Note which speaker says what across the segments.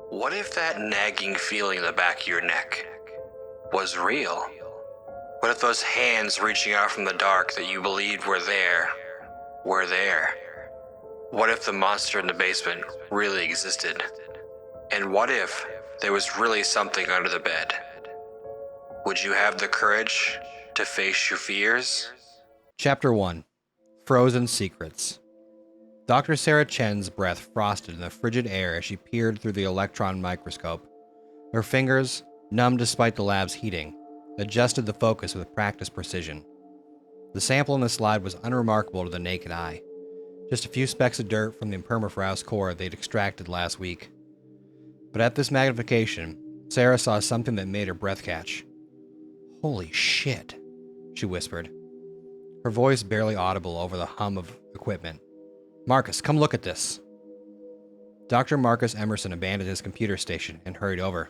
Speaker 1: What if that nagging feeling in the back of your neck was real? What if those hands reaching out from the dark that you believed were there? What if the monster in the basement really existed? And what if there was really something under the bed? Would you have the courage to face your fears?
Speaker 2: Chapter 1. Frozen Secrets. Dr. Sarah Chen's breath frosted in the frigid air as she peered through the electron microscope. Her fingers, numb despite the lab's heating, adjusted the focus with practiced precision. The sample in the slide was unremarkable to the naked eye. Just a few specks of dirt from the permafrost core they'd extracted last week. But at this magnification, Sarah saw something that made her breath catch. "Holy shit," she whispered, her voice barely audible over the hum of equipment. "Marcus, come look at this." Dr. Marcus Emerson abandoned his computer station and hurried over.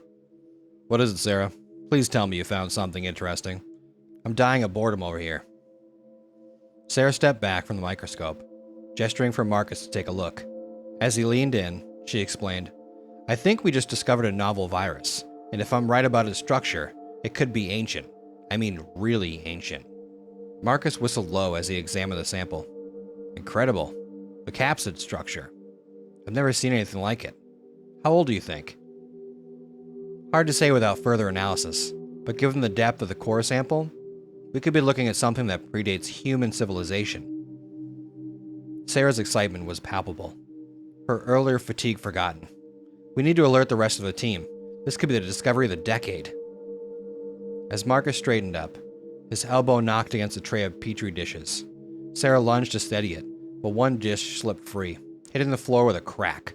Speaker 2: "What is it, Sarah? Please tell me you found something interesting. I'm dying of boredom over here." Sarah stepped back from the microscope, gesturing for Marcus to take a look. As he leaned in, she explained, "I think we just discovered a novel virus, and if I'm right about its structure, it could be ancient. I mean, really ancient." Marcus whistled low as he examined the sample. "Incredible. The capsid structure. I've never seen anything like it. How old do you think?" Hard to say without further analysis, but given the depth of the core sample, we could be looking at something that predates human civilization. Sarah's excitement was palpable, her earlier fatigue forgotten. "We need to alert the rest of the team. This could be the discovery of the decade." As Marcus straightened up, his elbow knocked against a tray of petri dishes. Sarah lunged to steady it, but one dish slipped free, hitting the floor with a crack.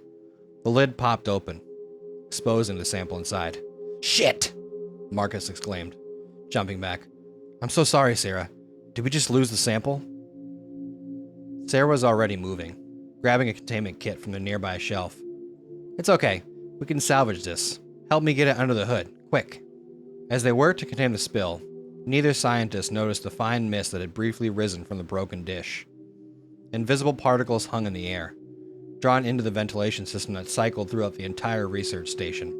Speaker 2: The lid popped open, exposing the sample inside. "Shit!" Marcus exclaimed, jumping back. "I'm so sorry, Sarah. Did we just lose the sample?" Sarah was already moving, grabbing a containment kit from the nearby shelf. "It's okay. We can salvage this. Help me get it under the hood, quick." As they worked to contain the spill, neither scientist noticed the fine mist that had briefly risen from the broken dish. Invisible particles hung in the air, drawn into the ventilation system that cycled throughout the entire research station.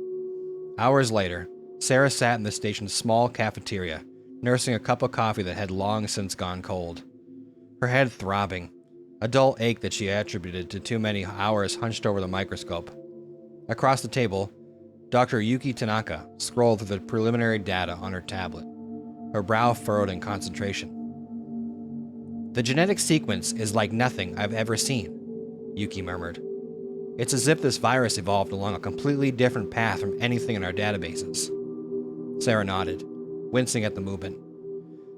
Speaker 2: Hours later, Sarah sat in the station's small cafeteria, nursing a cup of coffee that had long since gone cold. Her head throbbing, a dull ache that she attributed to too many hours hunched over the microscope. Across the table, Dr. Yuki Tanaka scrolled through the preliminary data on her tablet, her brow furrowed in concentration. "The genetic sequence is like nothing I've ever seen," Yuki murmured. "It's as if this virus evolved along a completely different path from anything in our databases." Sarah nodded, wincing at the movement.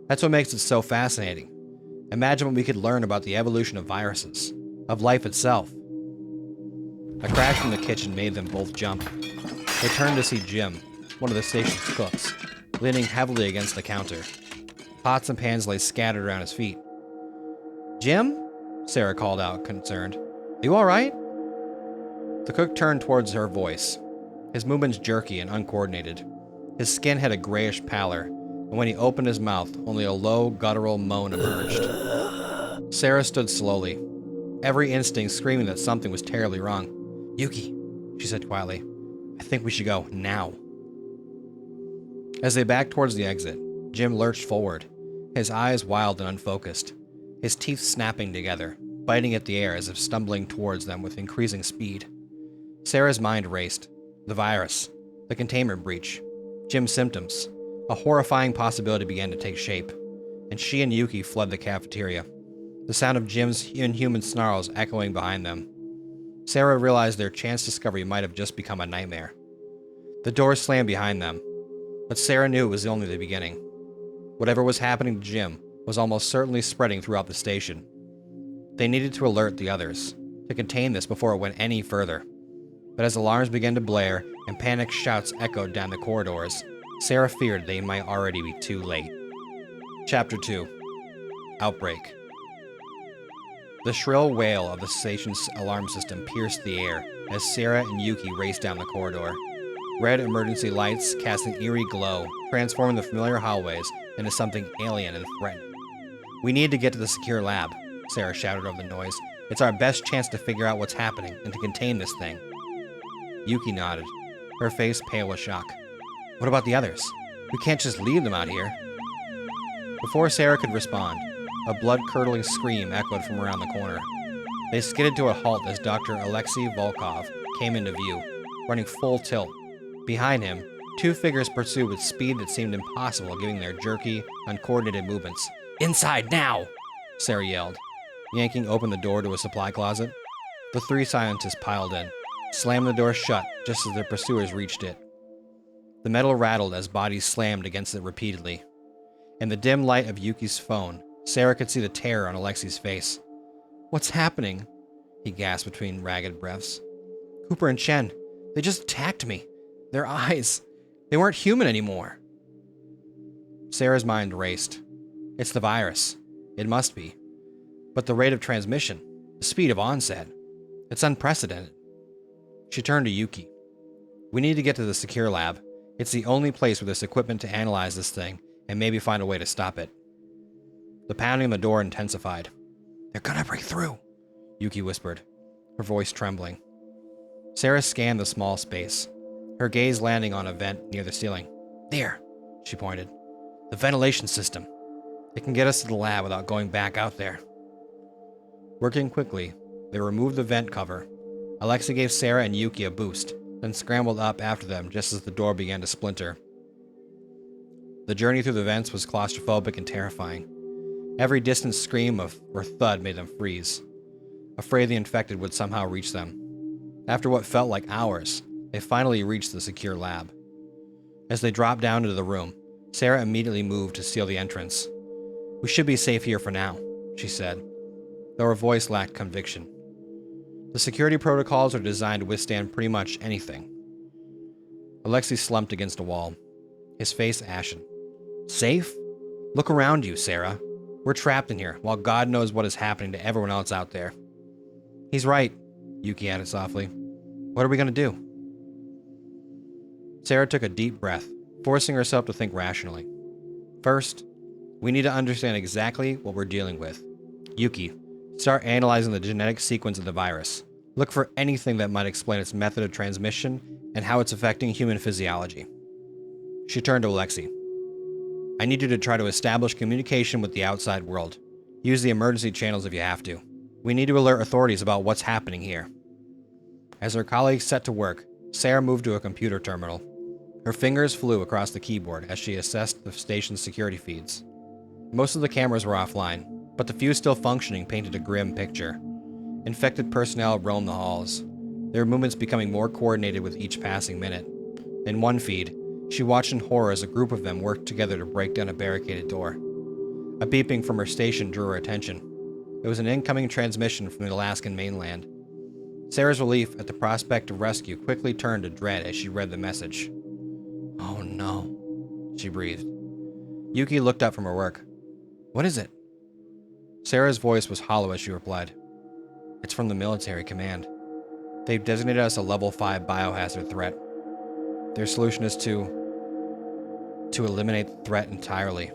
Speaker 2: "That's what makes it so fascinating. Imagine what we could learn about the evolution of viruses, of life itself." A crash from the kitchen made them both jump. They turned to see Jim, one of the station's cooks, leaning heavily against the counter. Pots and pans lay scattered around his feet. "Jim?" Sarah called out, concerned. "Are you all right?" The cook turned towards her voice, his movements jerky and uncoordinated. His skin had a grayish pallor, and when he opened his mouth, only a low, guttural moan emerged. Sarah stood slowly, every instinct screaming that something was terribly wrong. "Yuki," she said quietly, "I think we should go, now." As they backed towards the exit, Jim lurched forward, his eyes wild and unfocused, his teeth snapping together, biting at the air as if stumbling towards them with increasing speed. Sarah's mind raced. The virus, the containment breach, Jim's symptoms. A horrifying possibility began to take shape, and she and Yuki fled the cafeteria, the sound of Jim's inhuman snarls echoing behind them. Sarah realized their chance discovery might have just become a nightmare. The door slammed behind them, but Sarah knew it was only the beginning. Whatever was happening to Jim was almost certainly spreading throughout the station. They needed to alert the others, to contain this before it went any further. But as alarms began to blare and panicked shouts echoed down the corridors, Sarah feared they might already be too late. Chapter 2. Outbreak. The shrill wail of the station's alarm system pierced the air as Sarah and Yuki raced down the corridor. Red emergency lights cast an eerie glow, transforming the familiar hallways into something alien and threatening. "We need to get to the secure lab," Sarah shouted over the noise. "It's our best chance to figure out what's happening and to contain this thing." Yuki nodded, her face pale with shock. What about the others? We can't just leave them out here. Before Sarah could respond, a blood-curdling scream echoed from around the corner. They skidded to a halt as Dr. Alexei Volkov came into view, running full tilt. Behind him, two figures pursued with speed that seemed impossible given their jerky, uncoordinated movements. Inside, now! Sarah yelled, yanking open the door to a supply closet. The three scientists piled in, slammed the door shut just as their pursuers reached it. The metal rattled as bodies slammed against it repeatedly. In the dim light of Yuki's phone, Sarah could see the terror on Alexei's face. What's happening? He gasped between ragged breaths. Cooper and Chen, they just attacked me. Their eyes, they weren't human anymore. Sarah's mind raced. It's the virus. It must be. But the rate of transmission, the speed of onset, it's unprecedented. She turned to Yuki. We need to get to the secure lab. It's the only place with this equipment to analyze this thing and maybe find a way to stop it. The pounding on the door intensified. They're gonna break through, Yuki whispered, her voice trembling. Sarah scanned the small space, her gaze landing on a vent near the ceiling. There, she pointed. The ventilation system. It can get us to the lab without going back out there. Working quickly, they removed the vent cover. Alexei gave Sarah and Yuki a boost, then scrambled up after them just as the door began to splinter. The journey through the vents was claustrophobic and terrifying. Every distant scream or thud made them freeze, afraid the infected would somehow reach them. After what felt like hours, they finally reached the secure lab. As they dropped down into the room, Sarah immediately moved to seal the entrance. We should be safe here for now, she said, though her voice lacked conviction. The security protocols are designed to withstand pretty much anything. Alexei slumped against a wall, his face ashen. Safe? Look around you, Sarah. We're trapped in here, while God knows what is happening to everyone else out there. He's right, Yuki added softly. What are we going to do? Sarah took a deep breath, forcing herself to think rationally. First, we need to understand exactly what we're dealing with. Yuki, start analyzing the genetic sequence of the virus. Look for anything that might explain its method of transmission and how it's affecting human physiology. She turned to Alexei. I need you to try to establish communication with the outside world. Use the emergency channels if you have to. We need to alert authorities about what's happening here. As her colleagues set to work, Sarah moved to a computer terminal. Her fingers flew across the keyboard as she assessed the station's security feeds. Most of the cameras were offline, but the few still functioning painted a grim picture. Infected personnel roamed the halls, their movements becoming more coordinated with each passing minute. In one feed, she watched in horror as a group of them worked together to break down a barricaded door. A beeping from her station drew her attention. It was an incoming transmission from the Alaskan mainland. Sarah's relief at the prospect of rescue quickly turned to dread as she read the message. Oh no, she breathed. Yuki looked up from her work. What is it? Sarah's voice was hollow as she replied. It's from the military command. They've designated us a level 5 biohazard threat. Their solution is to eliminate the threat entirely.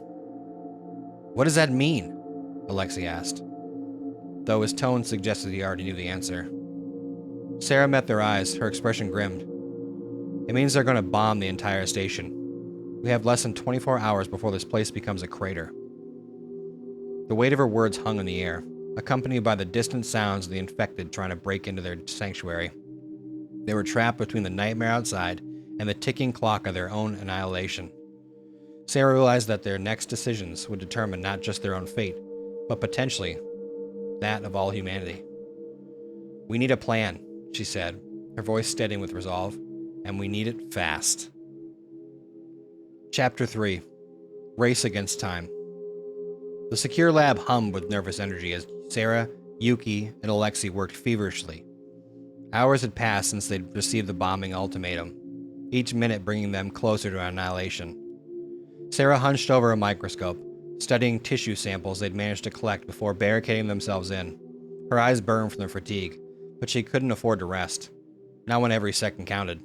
Speaker 2: What does that mean? Alexei asked, though his tone suggested he already knew the answer. Sarah met their eyes, her expression grimmed. It means they're going to bomb the entire station. We have less than 24 hours before this place becomes a crater. The weight of her words hung in the air, accompanied by the distant sounds of the infected trying to break into their sanctuary. They were trapped between the nightmare outside and the ticking clock of their own annihilation. Sarah realized that their next decisions would determine not just their own fate, but potentially that of all humanity. We need a plan, she said, her voice steadying with resolve, and we need it fast. Chapter 3. Race Against Time. The secure lab hummed with nervous energy as Sarah, Yuki, and Alexei worked feverishly. Hours had passed since they'd received the bombing ultimatum, each minute bringing them closer to annihilation. Sarah hunched over a microscope, studying tissue samples they'd managed to collect before barricading themselves in. Her eyes burned from their fatigue, but she couldn't afford to rest, not when every second counted.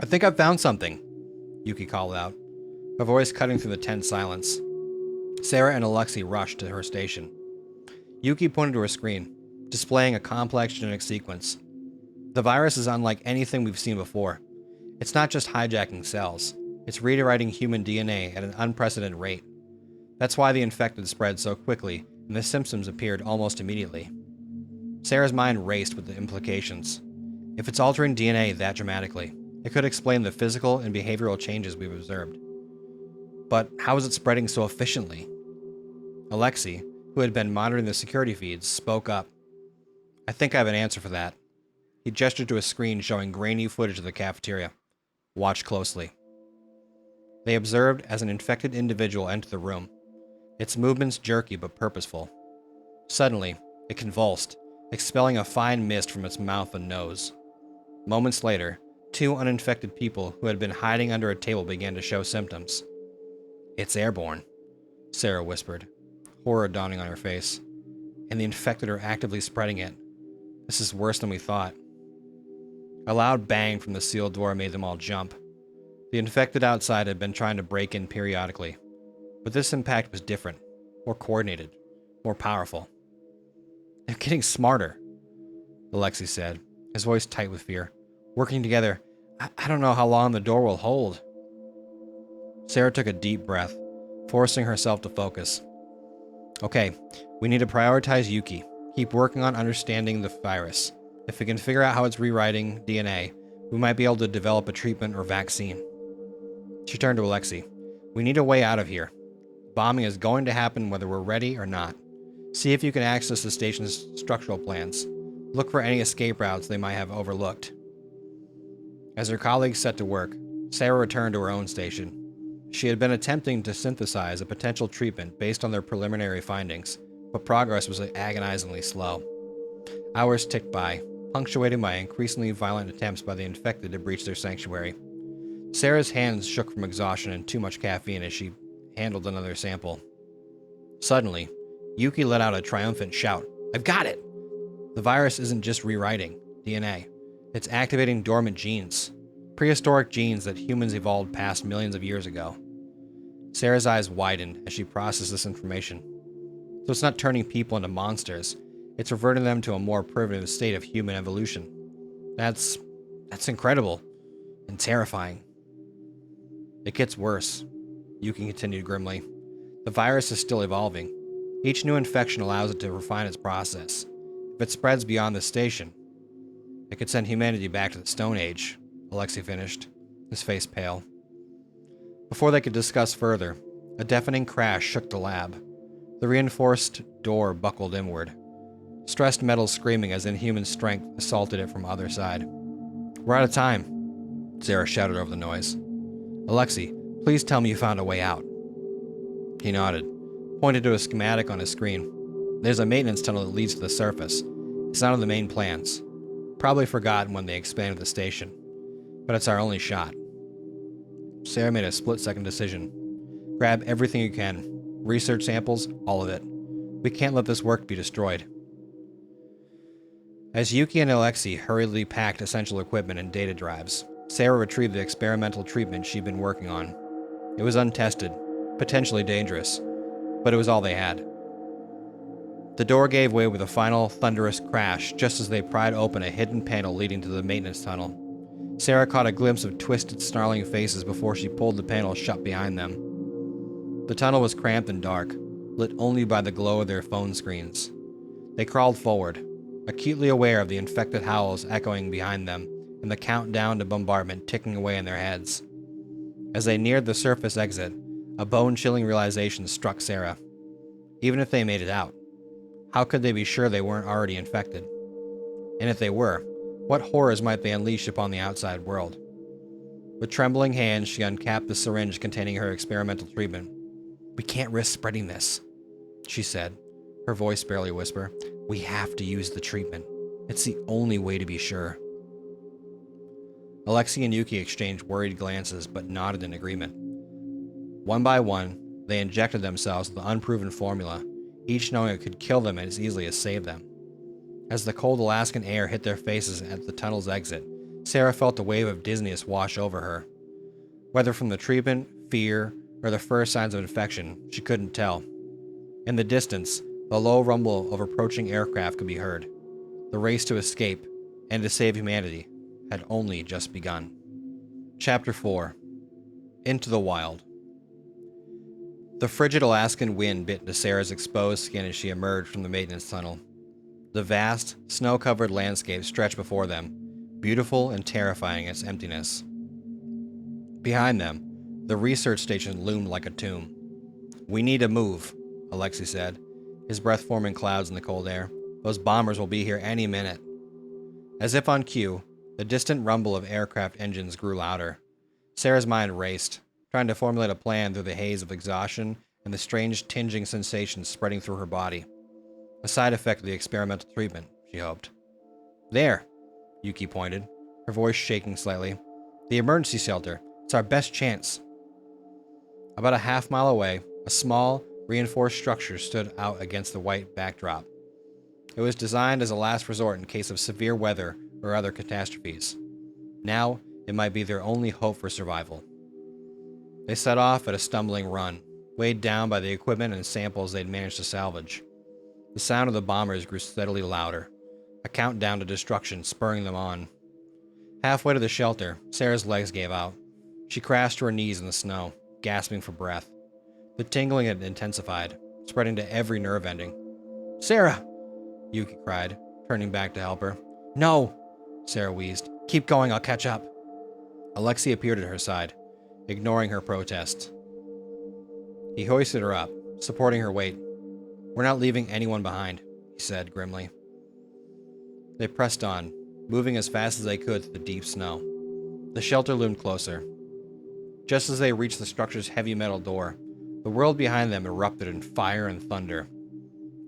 Speaker 2: I think I've found something, Yuki called out, her voice cutting through the tense silence. Sarah and Alexei rushed to her station. Yuki pointed to her screen, displaying a complex genetic sequence. The virus is unlike anything we've seen before. It's not just hijacking cells, it's rewriting human DNA at an unprecedented rate. That's why the infected spread so quickly and the symptoms appeared almost immediately. Sarah's mind raced with the implications. If it's altering DNA that dramatically, it could explain the physical and behavioral changes we've observed. But how is it spreading so efficiently? Alexei, who had been monitoring the security feeds, spoke up. I think I have an answer for that. He gestured to a screen showing grainy footage of the cafeteria. Watch closely. They observed as an infected individual entered the room, its movements jerky but purposeful. Suddenly, it convulsed, expelling a fine mist from its mouth and nose. Moments later, 2 uninfected people who had been hiding under a table began to show symptoms. It's airborne, Sarah whispered, horror dawning on her face. And the infected are actively spreading it. This is worse than we thought. A loud bang from the sealed door made them all jump. The infected outside had been trying to break in periodically, but this impact was different, more coordinated, more powerful. They're getting smarter, Alexei said, his voice tight with fear. Working together, I don't know how long the door will hold. Sarah took a deep breath, forcing herself to focus. Okay, we need to prioritize Yuki. Keep working on understanding the virus. If we can figure out how it's rewriting DNA, we might be able to develop a treatment or vaccine. She turned to Alexei. We need a way out of here. Bombing is going to happen whether we're ready or not. See if you can access the station's structural plans. Look for any escape routes they might have overlooked. As her colleagues set to work, Sarah returned to her own station. She had been attempting to synthesize a potential treatment based on their preliminary findings, but progress was agonizingly slow. Hours ticked by, punctuated by increasingly violent attempts by the infected to breach their sanctuary. Sarah's hands shook from exhaustion and too much caffeine as she handled another sample. Suddenly, Yuki let out a triumphant shout. I've got it! The virus isn't just rewriting DNA. It's activating dormant genes. Prehistoric genes that humans evolved past millions of years ago. Sarah's eyes widened as she processed this information. So it's not turning people into monsters. It's reverting them to a more primitive state of human evolution. That's incredible and terrifying. It gets worse, Yuki continued grimly. The virus is still evolving. Each new infection allows it to refine its process. If it spreads beyond the station, it could send humanity back to the Stone Age, Alexei finished, his face pale. Before they could discuss further, a deafening crash shook the lab. The reinforced door buckled inward, stressed metal screaming as inhuman strength assaulted it from either side. We're out of time, Sarah shouted over the noise. Alexei, please tell me you found a way out. He nodded, pointed to a schematic on his screen. There's a maintenance tunnel that leads to the surface. It's not on the main plans. Probably forgotten when they expanded the station. But it's our only shot. Sarah made a split-second decision. Grab everything you can. Research samples, all of it. We can't let this work be destroyed. As Yuki and Alexei hurriedly packed essential equipment and data drives, Sarah retrieved the experimental treatment she'd been working on. It was untested, potentially dangerous, but it was all they had. The door gave way with a final thunderous crash just as they pried open a hidden panel leading to the maintenance tunnel. Sarah caught a glimpse of twisted, snarling faces before she pulled the panel shut behind them. The tunnel was cramped and dark, lit only by the glow of their phone screens. They crawled forward, acutely aware of the infected howls echoing behind them and the countdown to bombardment ticking away in their heads. As they neared the surface exit, a bone-chilling realization struck Sarah. Even if they made it out, how could they be sure they weren't already infected? And if they were, what horrors might they unleash upon the outside world? With trembling hands, she uncapped the syringe containing her experimental treatment. We can't risk spreading this, she said, her voice barely a whisper. We have to use the treatment. It's the only way to be sure. Alexei and Yuki exchanged worried glances but nodded in agreement. One by one, they injected themselves with the unproven formula, each knowing it could kill them as easily as save them. As the cold Alaskan air hit their faces at the tunnel's exit, Sarah felt a wave of dizziness wash over her. Whether from the treatment, fear, or the first signs of infection, she couldn't tell. In the distance, the low rumble of approaching aircraft could be heard. The race to escape and to save humanity had only just begun. Chapter 4. Into the Wild. The frigid Alaskan wind bit into Sarah's exposed skin as she emerged from the maintenance tunnel. The vast, snow-covered landscape stretched before them, beautiful and terrifying in its emptiness. Behind them, the research station loomed like a tomb. "We need to move," Alexei said, his breath forming clouds in the cold air. "Those bombers will be here any minute." As if on cue, the distant rumble of aircraft engines grew louder. Sarah's mind raced, trying to formulate a plan through the haze of exhaustion and the strange tinging sensations spreading through her body. A side effect of the experimental treatment, she hoped. "There," Yuki pointed, her voice shaking slightly. "The emergency shelter. It's our best chance." About a half-mile away, a small, reinforced structure stood out against the white backdrop. It was designed as a last resort in case of severe weather or other catastrophes. Now, it might be their only hope for survival. They set off at a stumbling run, weighed down by the equipment and samples they'd managed to salvage. The sound of the bombers grew steadily louder, a countdown to destruction spurring them on. Halfway to the shelter, Sarah's legs gave out. She crashed to her knees in the snow, gasping for breath. The tingling had intensified, spreading to every nerve ending. "Sarah!" Yuki cried, turning back to help her. "No!" Sarah wheezed. "Keep going, I'll catch up." Alexei appeared at her side, ignoring her protests. He hoisted her up, supporting her weight. "We're not leaving anyone behind," he said grimly. They pressed on, moving as fast as they could through the deep snow. The shelter loomed closer. Just as they reached the structure's heavy metal door, the world behind them erupted in fire and thunder.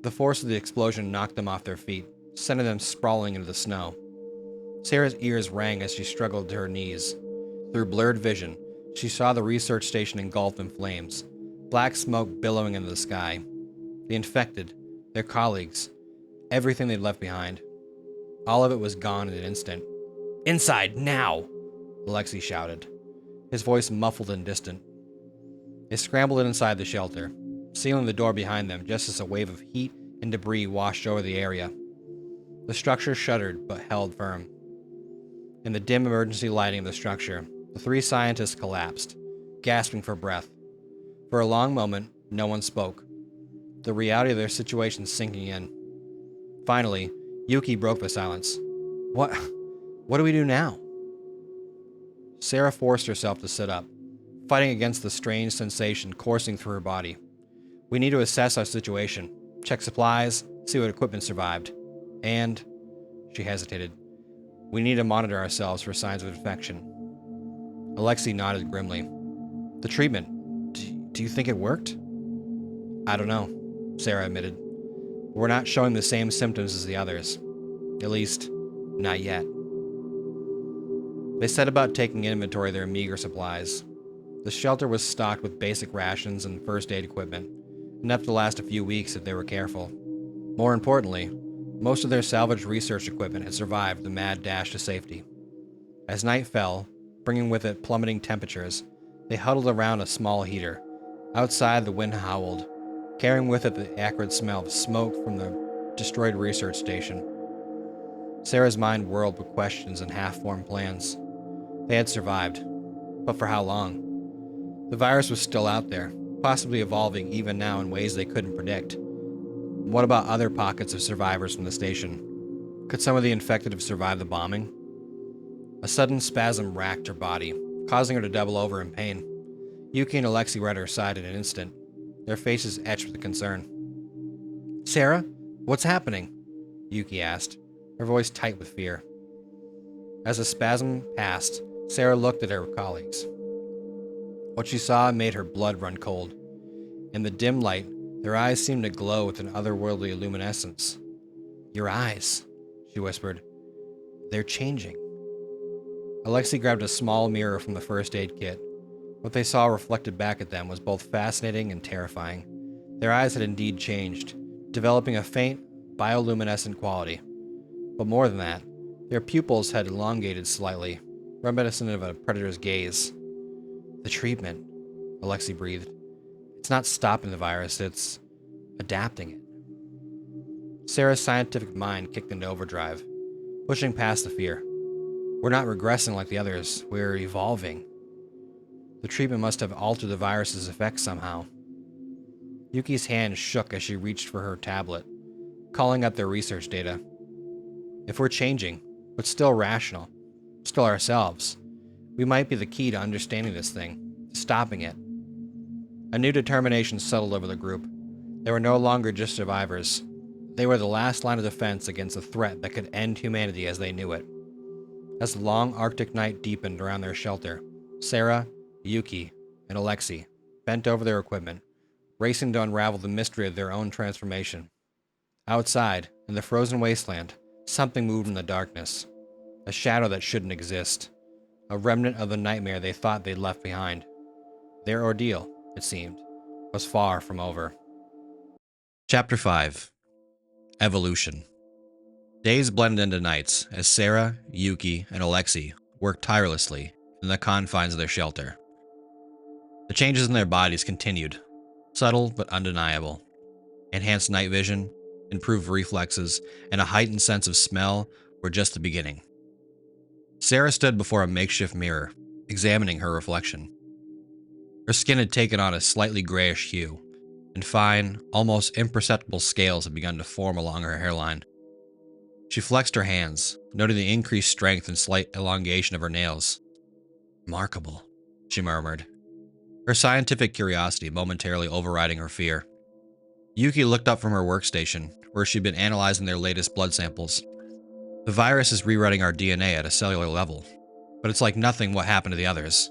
Speaker 2: The force of the explosion knocked them off their feet, sending them sprawling into the snow. Sarah's ears rang as she struggled to her knees. Through blurred vision, she saw the research station engulfed in flames, black smoke billowing into the sky. The infected, their colleagues, everything they'd left behind. All of it was gone in an instant. "Inside, now!" Alexei shouted, his voice muffled and distant. They scrambled inside the shelter, sealing the door behind them just as a wave of heat and debris washed over the area. The structure shuddered but held firm. In the dim emergency lighting of the structure, the three scientists collapsed, gasping for breath. For a long moment, no one spoke, the reality of their situation sinking in. Finally, Yuki broke the silence. What do we do now?" Sarah forced herself to sit up, fighting against the strange sensation coursing through her body. "We need to assess our situation, check supplies, see what equipment survived. And," she hesitated, "we need to monitor ourselves for signs of infection." Alexei nodded grimly. "The treatment, do you think it worked?" "I don't know," Sarah admitted. "We're not showing the same symptoms as the others. At least, not yet." They set about taking inventory of their meager supplies. The shelter was stocked with basic rations and first aid equipment, enough to last a few weeks if they were careful. More importantly, most of their salvaged research equipment had survived the mad dash to safety. As night fell, bringing with it plummeting temperatures, they huddled around a small heater. Outside, the wind howled, carrying with it the acrid smell of smoke from the destroyed research station. Sarah's mind whirled with questions and half-formed plans. They had survived, but for how long? The virus was still out there, possibly evolving even now in ways they couldn't predict. What about other pockets of survivors from the station? Could some of the infected have survived the bombing? A sudden spasm racked her body, causing her to double over in pain. Yuki and Alexei were at her side in an instant, their faces etched with concern. "Sarah, what's happening?" Yuki asked, her voice tight with fear. As the spasm passed, Sarah looked at her colleagues. What she saw made her blood run cold. In the dim light, their eyes seemed to glow with an otherworldly luminescence. "Your eyes," she whispered. "They're changing." Alexei grabbed a small mirror from the first aid kit. What they saw reflected back at them was both fascinating and terrifying. Their eyes had indeed changed, developing a faint, bioluminescent quality. But more than that, their pupils had elongated slightly, reminiscent of a predator's gaze. "The treatment," Alexei breathed. "It's not stopping the virus, it's adapting it." Sarah's scientific mind kicked into overdrive, pushing past the fear. We're not regressing like the others. We're evolving. The treatment must have altered the virus's effects somehow. Yuki's hand shook as she reached for her tablet, calling up their research data. If we're changing, but still rational, still ourselves, we might be the key to understanding this thing, stopping it. A new determination settled over the group. They were no longer just survivors. They were the last line of defense against a threat that could end humanity as they knew it. As the long Arctic night deepened around their shelter, Sarah, Yuki, and Alexei bent over their equipment, racing to unravel the mystery of their own transformation. Outside, in the frozen wasteland, something moved in the darkness. A shadow that shouldn't exist. A remnant of the nightmare they thought they'd left behind. Their ordeal, it seemed, was far from over. Chapter 5. Evolution. Days blended into nights as Sarah, Yuki, and Alexei worked tirelessly in the confines of their shelter. The changes in their bodies continued, subtle but undeniable. Enhanced night vision, improved reflexes, and a heightened sense of smell were just the beginning. Sarah stood before a makeshift mirror, examining her reflection. Her skin had taken on a slightly grayish hue, and fine, almost imperceptible scales had begun to form along her hairline. She flexed her hands, noting the increased strength and slight elongation of her nails. "Remarkable," she murmured, her scientific curiosity momentarily overriding her fear. Yuki looked up from her workstation, where she'd been analyzing their latest blood samples. "The virus is rewriting our DNA at a cellular level, but it's like nothing what happened to the others.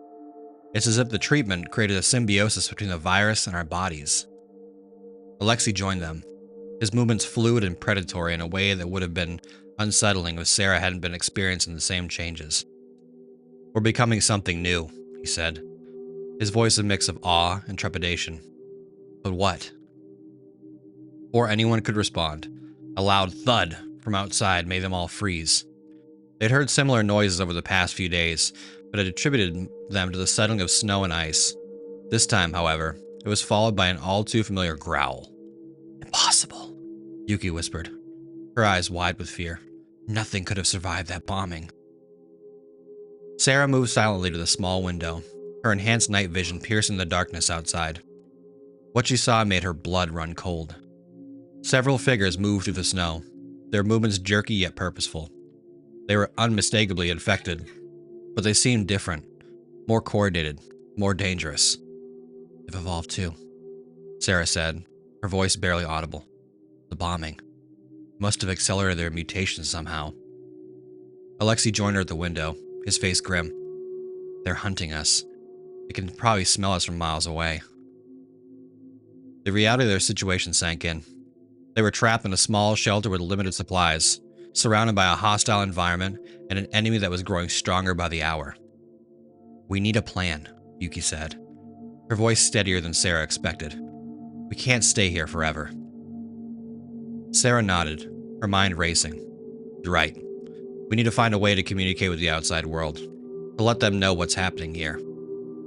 Speaker 2: It's as if the treatment created a symbiosis between the virus and our bodies." Alexei joined them, his movements fluid and predatory in a way that would have been unsettling if Sarah hadn't been experiencing the same changes. "We're becoming something new," he said, his voice a mix of awe and trepidation. "But what?" Before anyone could respond, a loud thud from outside made them all freeze. They'd heard similar noises over the past few days, but had attributed them to the settling of snow and ice. This time, however, it was followed by an all-too-familiar growl. "Impossible," Yuki whispered, her eyes wide with fear. "Nothing could have survived that bombing." Sarah moved silently to the small window, her enhanced night vision piercing the darkness outside. What she saw made her blood run cold. Several figures moved through the snow, their movements jerky yet purposeful. They were unmistakably infected, but they seemed different, more coordinated, more dangerous. "They've evolved too," Sarah said, her voice barely audible. "The bombing must have accelerated their mutations somehow." Alexei joined her at the window, his face grim. "They're hunting us. They can probably smell us from miles away." The reality of their situation sank in. They were trapped in a small shelter with limited supplies, surrounded by a hostile environment and an enemy that was growing stronger by the hour. "We need a plan," Yuki said, her voice steadier than Sarah expected. "We can't stay here forever." Sarah nodded, her mind racing. "You're right. We need to find a way to communicate with the outside world, to let them know what's happening here.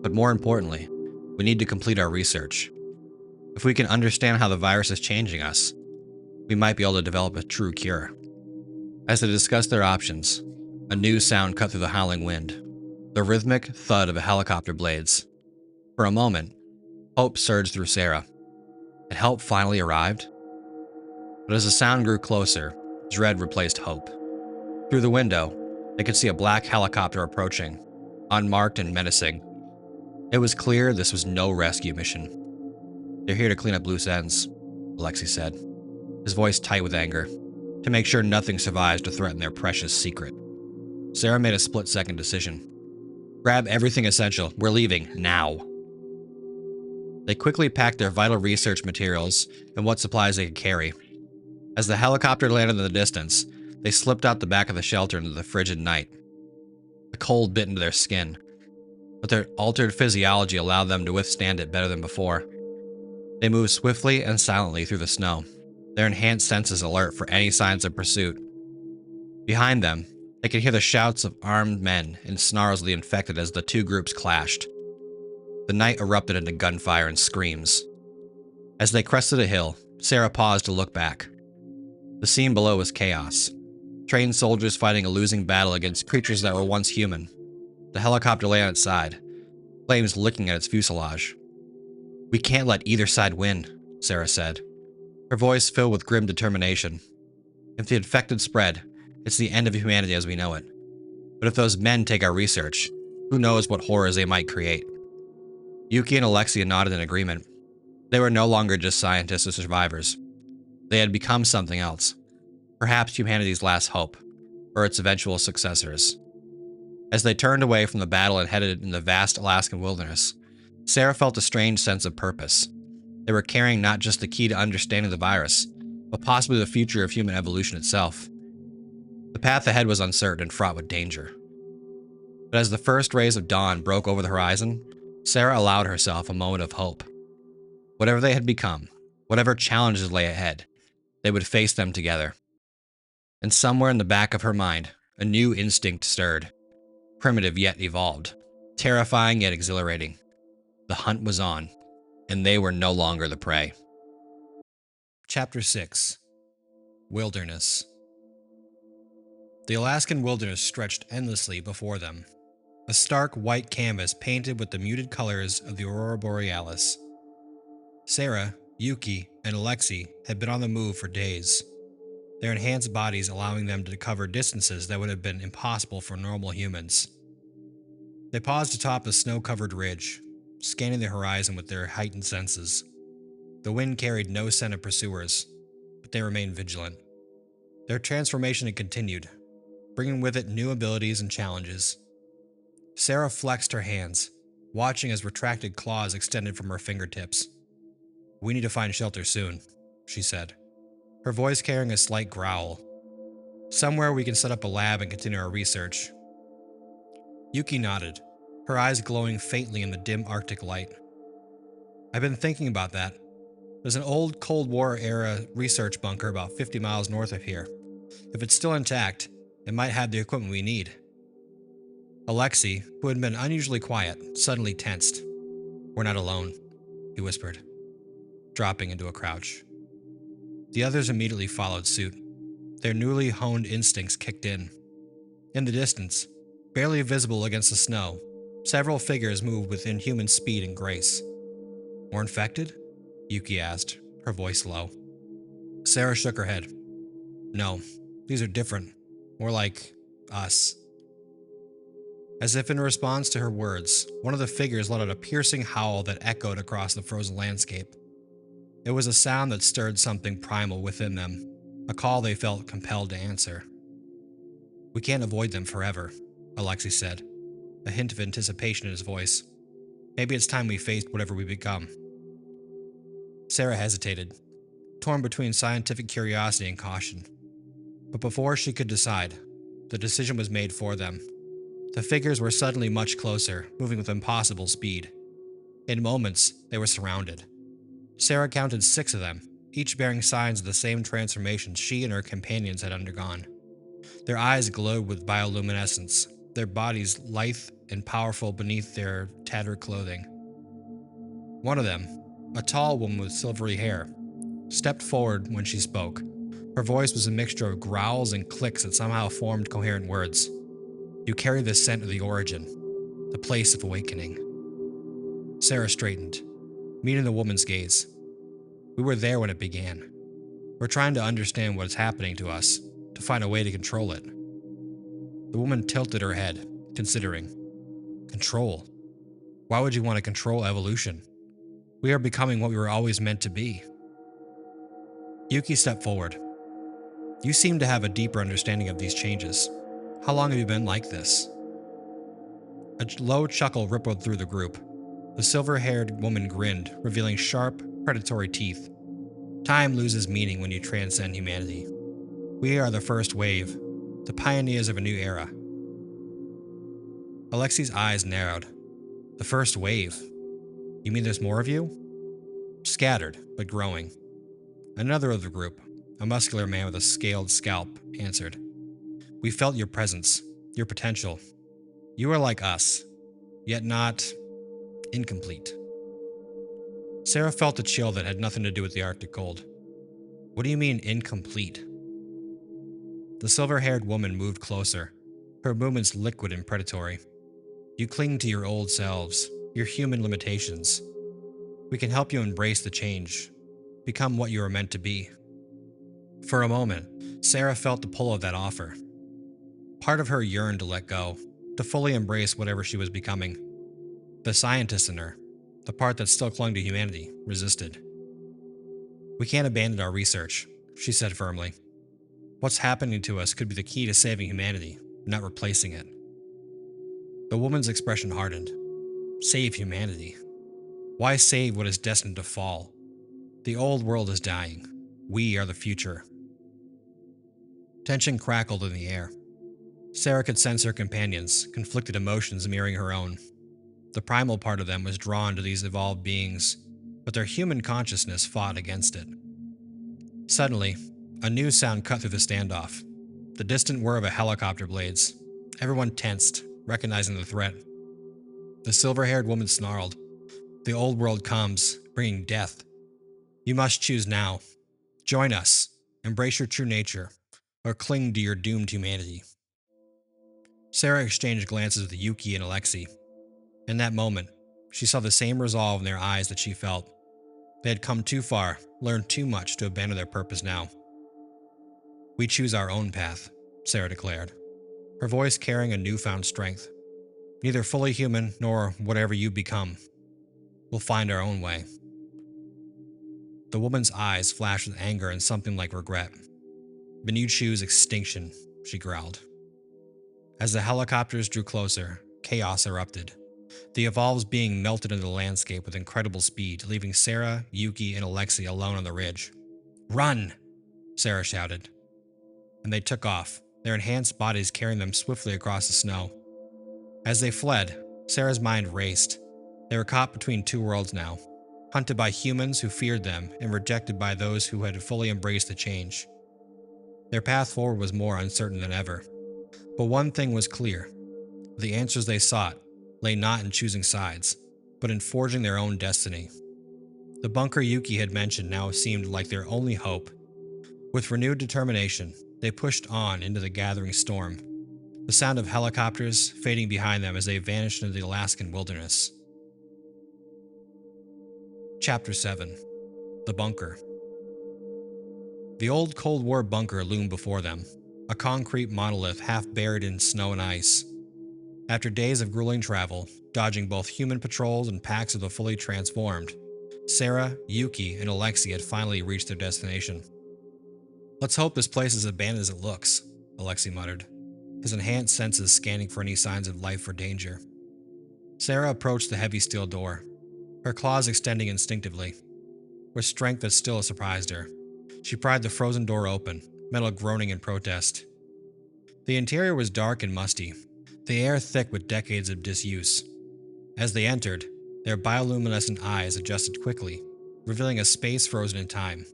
Speaker 2: But more importantly, we need to complete our research. If we can understand how the virus is changing us, we might be able to develop a true cure." As they discussed their options, a new sound cut through the howling wind, the rhythmic thud of helicopter blades. For a moment, hope surged through Sarah. Had help finally arrived? But as the sound grew closer, dread replaced hope. Through the window, they could see a black helicopter approaching, unmarked and menacing. It was clear this was no rescue mission. "They're here to clean up loose ends," Alexei said, his voice tight with anger, "to make sure nothing survives to threaten their precious secret." Sarah made a split-second decision. "Grab everything essential. We're leaving, now." They quickly packed their vital research materials and what supplies they could carry. As the helicopter landed in the distance, they slipped out the back of the shelter into the frigid night. The cold bit into their skin, but their altered physiology allowed them to withstand it better than before. They moved swiftly and silently through the snow, their enhanced senses alert for any signs of pursuit. Behind them, they could hear the shouts of armed men and snarls of the infected as the two groups clashed. The night erupted into gunfire and screams. As they crested a hill, Sarah paused to look back. The scene below was chaos. Trained soldiers fighting a losing battle against creatures that were once human. The helicopter lay on its side, flames licking at its fuselage. "We can't let either side win," Sarah said, her voice filled with grim determination. "If the infected spread, it's the end of humanity as we know it. But if those men take our research, who knows what horrors they might create?" Yuki and Alexia nodded in agreement. They were no longer just scientists or survivors. They had become something else. Perhaps humanity's last hope, or its eventual successors. As they turned away from the battle and headed in the vast Alaskan wilderness, Sarah felt a strange sense of purpose. They were carrying not just the key to understanding the virus, but possibly the future of human evolution itself. The path ahead was uncertain and fraught with danger. But as the first rays of dawn broke over the horizon, Sarah allowed herself a moment of hope. Whatever they had become, whatever challenges lay ahead, they would face them together. And somewhere in the back of her mind, a new instinct stirred. Primitive yet evolved. Terrifying yet exhilarating. The hunt was on, and they were no longer the prey. Chapter 6. Wilderness. The Alaskan wilderness stretched endlessly before them. A stark white canvas painted with the muted colors of the aurora borealis. Sarah, Yuki, and Alexei had been on the move for days, their enhanced bodies allowing them to cover distances that would have been impossible for normal humans. They paused atop a snow-covered ridge, scanning the horizon with their heightened senses. The wind carried no scent of pursuers, but they remained vigilant. Their transformation had continued, bringing with it new abilities and challenges. Sarah flexed her hands, watching as retracted claws extended from her fingertips. "We need to find shelter soon," she said, her voice carrying a slight growl. "Somewhere we can set up a lab and continue our research." Yuki nodded, her eyes glowing faintly in the dim Arctic light. "I've been thinking about that. There's an old Cold War-era research bunker about 50 miles north of here. If it's still intact, it might have the equipment we need." Alexei, who had been unusually quiet, suddenly tensed. "We're not alone," he whispered, dropping into a crouch. The others immediately followed suit. Their newly honed instincts kicked in. In the distance, barely visible against the snow, several figures moved with inhuman speed and grace. "More infected?" Yuki asked, her voice low. Sarah shook her head. "No, these are different. More like us." As if in response to her words, one of the figures let out a piercing howl that echoed across the frozen landscape. It was a sound that stirred something primal within them, a call they felt compelled to answer. "We can't avoid them forever," Alexei said, a hint of anticipation in his voice. "Maybe it's time we faced whatever we become." Sarah hesitated, torn between scientific curiosity and caution. But before she could decide, the decision was made for them. The figures were suddenly much closer, moving with impossible speed. In moments, they were surrounded. Sarah counted 6 of them, each bearing signs of the same transformation she and her companions had undergone. Their eyes glowed with bioluminescence, their bodies lithe and powerful beneath their tattered clothing. One of them, a tall woman with silvery hair, stepped forward when she spoke. Her voice was a mixture of growls and clicks that somehow formed coherent words. "You carry the scent of the origin, the place of awakening." Sarah straightened, meeting the woman's gaze. "We were there when it began. We're trying to understand what is happening to us, to find a way to control it." The woman tilted her head, considering. "Control? Why would you want to control evolution? We are becoming what we were always meant to be." Yuki stepped forward. "You seem to have a deeper understanding of these changes. How long have you been like this?" A low chuckle rippled through the group. The silver-haired woman grinned, revealing sharp, predatory teeth. "Time loses meaning when you transcend humanity. We are the first wave, the pioneers of a new era." Alexei's eyes narrowed. "The first wave? You mean there's more of you?" "Scattered, but growing." Another of the group, a muscular man with a scaled scalp, answered. "We felt your presence, your potential. You are like us, yet not incomplete." Sarah felt a chill that had nothing to do with the Arctic cold. "What do you mean, incomplete?" The silver-haired woman moved closer, her movements liquid and predatory. You cling to your old selves, your human limitations. We can help you embrace the change, become what you are meant to be. For a moment, Sarah felt the pull of that offer. Part of her yearned to let go, to fully embrace whatever she was becoming. The scientist in her, the part that still clung to humanity, resisted. We can't abandon our research, she said firmly. What's happening to us could be the key to saving humanity, not replacing it. The woman's expression hardened. Save humanity. Why save what is destined to fall? The old world is dying. We are the future. Tension crackled in the air. Sarah could sense her companions, conflicted emotions mirroring her own. The primal part of them was drawn to these evolved beings, but their human consciousness fought against it. Suddenly, a new sound cut through the standoff. The distant whir of a helicopter blades. Everyone tensed, recognizing the threat. The silver-haired woman snarled. The old world comes, bringing death. You must choose now. Join us. Embrace your true nature, or cling to your doomed humanity. Sarah exchanged glances with Yuki and Alexei. In that moment, she saw the same resolve in their eyes that she felt. They had come too far, learned too much to abandon their purpose now. We choose our own path, Sarah declared, her voice carrying a newfound strength. Neither fully human nor whatever you become. We'll find our own way. The woman's eyes flashed with anger and something like regret. Then you choose extinction, she growled. As the helicopters drew closer, chaos erupted. The evolved being melted into the landscape with incredible speed, leaving Sarah, Yuki, and Alexei alone on the ridge. Run! Sarah shouted. And they took off, their enhanced bodies carrying them swiftly across the snow. As they fled, Sarah's mind raced. They were caught between two worlds now, hunted by humans who feared them and rejected by those who had fully embraced the change. Their path forward was more uncertain than ever. But one thing was clear. The answers they sought lay not in choosing sides, but in forging their own destiny. The bunker Yuki had mentioned now seemed like their only hope. With renewed determination, they pushed on into the gathering storm, the sound of helicopters fading behind them as they vanished into the Alaskan wilderness. Chapter 7. The Bunker. The old Cold War bunker loomed before them, a concrete monolith half buried in snow and ice. After days of grueling travel, dodging both human patrols and packs of the fully transformed, Sarah, Yuki, and Alexei had finally reached their destination. Let's hope this place is as abandoned as it looks, Alexei muttered, his enhanced senses scanning for any signs of life or danger. Sarah approached the heavy steel door, her claws extending instinctively. With strength that still surprised her, she pried the frozen door open, metal groaning in protest. The interior was dark and musty, the air thick with decades of disuse. As they entered, their bioluminescent eyes adjusted quickly, revealing a space frozen in time.